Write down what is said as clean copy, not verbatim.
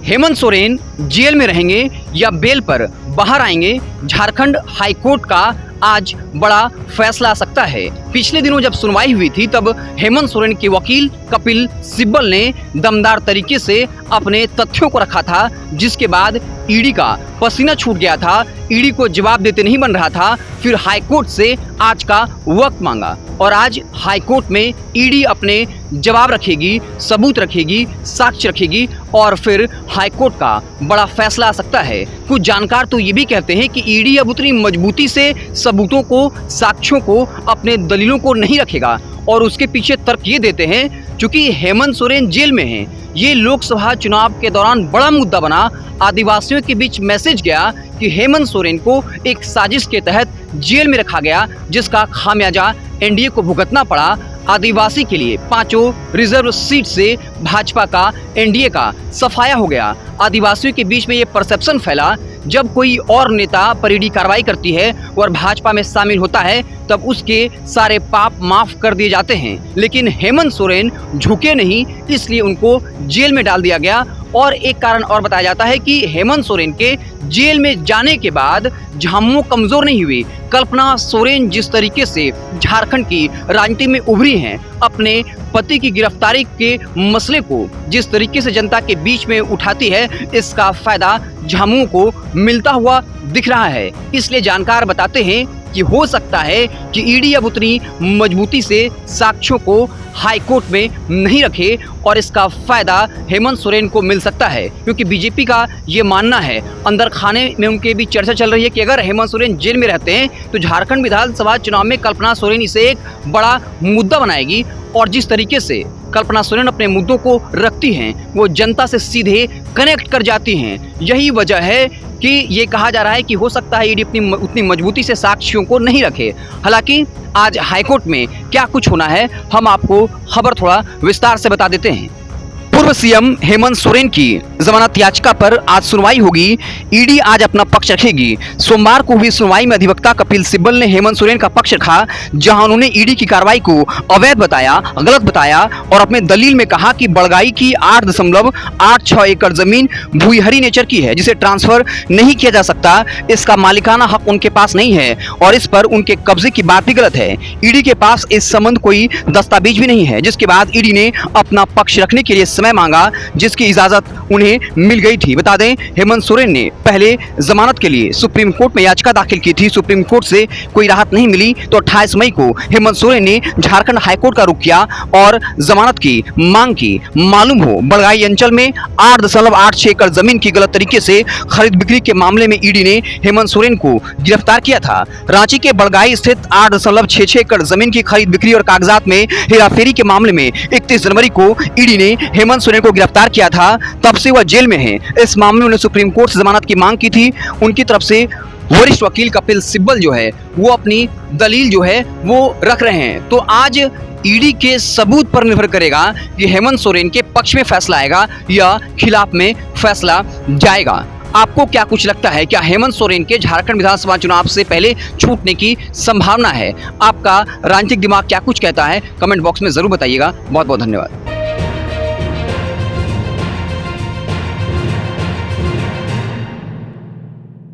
Hemant Soren jail में रहेंगे या बेल पर बाहर आएंगे, झारखंड हाईकोर्ट का आज बड़ा फैसला आ सकता है। पिछले दिनों जब सुनवाई हुई थी तब हेमंत सोरेन के वकील कपिल सिब्बल ने दमदार तरीके से अपने तथ्यों को रखा था, जिसके बाद ईडी का पसीना छूट गया था। ईडी को जवाब देते नहीं बन रहा था, फिर हाईकोर्ट से आज का वक्त मांगा और आज हाईकोर्ट में ईडी अपने जवाब रखेगी, सबूत रखेगी, साक्ष्य रखेगी और फिर हाईकोर्ट का बड़ा फैसला आ सकता है। कुछ जानकार तो ये भी कहते हैं कि ईडी अब उतनी मजबूती से सबूतों को, साक्ष्यों को, अपने दलीलों को नहीं रखेगा और उसके पीछे तर्क ये देते हैं क्योंकि हेमंत सोरेन जेल में हैं। ये लोकसभा चुनाव के दौरान बड़ा मुद्दा बना। आदिवासियों के बीच मैसेज गया कि हेमंत सोरेन को एक साजिश के तहत जेल में रखा गया, जिसका खामियाजा एनडीए को भुगतना पड़ा। आदिवासी के लिए 5 रिजर्व सीट से भाजपा का, एनडीए का सफाया हो गया। आदिवासियों के बीच में ये परसेप्शन फैला, जब कोई और नेता पर ईडी कार्रवाई करती है और भाजपा में शामिल होता है तब उसके सारे पाप माफ कर दिए जाते हैं। लेकिन हेमंत सोरेन झुके नहीं, इसलिए उनको जेल में डाल दिया गया। और एक कारण और बताया जाता है कि हेमंत सोरेन के जेल में जाने के बाद झामुमो कमजोर नहीं हुई। कल्पना सोरेन जिस तरीके से झारखंड की राजनीति में उभरी हैं, अपने पति की गिरफ्तारी के मसले को जिस तरीके से जनता के बीच में उठाती है, इसका फायदा झामुमो को मिलता हुआ दिख रहा है। इसलिए जानकार बताते हैं कि हो सकता है कि ईडी अब उतनी मजबूती से साक्ष्यों को हाईकोर्ट में नहीं रखे और इसका फायदा हेमंत सोरेन को मिल सकता है, क्योंकि बीजेपी का ये मानना है, अंदर खाने में उनके भी चर्चा चल रही है कि अगर हेमंत सोरेन जेल में रहते हैं तो झारखंड विधानसभा चुनाव में कल्पना सोरेन इसे एक बड़ा मुद्दा बनाएगी। और जिस तरीके से कल्पना सोरेन अपने मुद्दों को रखती हैं, वो जनता से सीधे कनेक्ट कर जाती हैं। यही वजह है कि ये कहा जा रहा है कि हो सकता है ईडी अपनी उतनी मजबूती से साक्ष्यों को नहीं रखे। हालांकि आज हाईकोर्ट में क्या कुछ होना है, हम आपको खबर थोड़ा विस्तार से बता देते हैं। पूर्व सीएम हेमंत सोरेन की जमानत याचिका पर आज सुनवाई होगी। ईडी आज अपना पक्ष रखेगी। सोमवार को हुई सुनवाई में अधिवक्ता कपिल सिब्बल ने हेमंत सोरेन का पक्ष रखा, जहां उन्होंने ईडी की कार्रवाई को अवैध बताया, गलत बताया और अपने दलील में कहा कि बड़गाई की 8.86 एकड़ जमीन भूईहरी नेचर की है, जिसे ट्रांसफर नहीं किया जा सकता। इसका मालिकाना हक उनके पास नहीं है और इस पर उनके कब्जे की बात भी गलत है। ईडी के पास इस संबंध कोई दस्तावेज भी नहीं है। जिसके बाद ईडी ने अपना पक्ष रखने के लिए समय मांगा, जिसकी इजाजत उन्हें मिल गई थी। बता दें, हेमंत सोरेन ने पहले जमानत के लिए सुप्रीम कोर्ट में याचिका दाखिल की थी। सुप्रीम कोर्ट से कोई राहत नहीं मिली तो 28 मई को हेमंत सोरेन ने झारखंड हाईकोर्ट का रुख किया और जमानत की मांग की। मालूम हो, बड़गाई अंचल में 8.86 एकड़ जमीन की गलत तरीके से खरीद बिक्री के मामले में ईडी ने हेमंत सोरेन को गिरफ्तार किया था। रांची के बड़गाई स्थित 8.66 एकड़ जमीन की खरीद बिक्री और कागजात में हेराफेरी के मामले में 31 जनवरी को ईडी ने हेमंत सोरेन को गिरफ्तार किया था। तब से वह जेल में हैं। इस मामले में उन्होंने सुप्रीम कोर्ट से जमानत की मांग की थी। उनकी तरफ से वरिष्ठ वकील कपिल सिब्बल जो है वो अपनी दलील जो है वो रख रहे हैं। तो आज ईडी के सबूत पर निर्भर करेगा कि हेमंत सोरेन के पक्ष में फैसला आएगा या खिलाफ में फैसला जाएगा। आपको क्या कुछ लगता है? क्या हेमंत सोरेन के झारखंड विधानसभा चुनाव से पहले छूटने की संभावना है? आपका राजनीतिक दिमाग क्या कुछ कहता है? कमेंट बॉक्स में जरूर बताइएगा। बहुत बहुत धन्यवाद।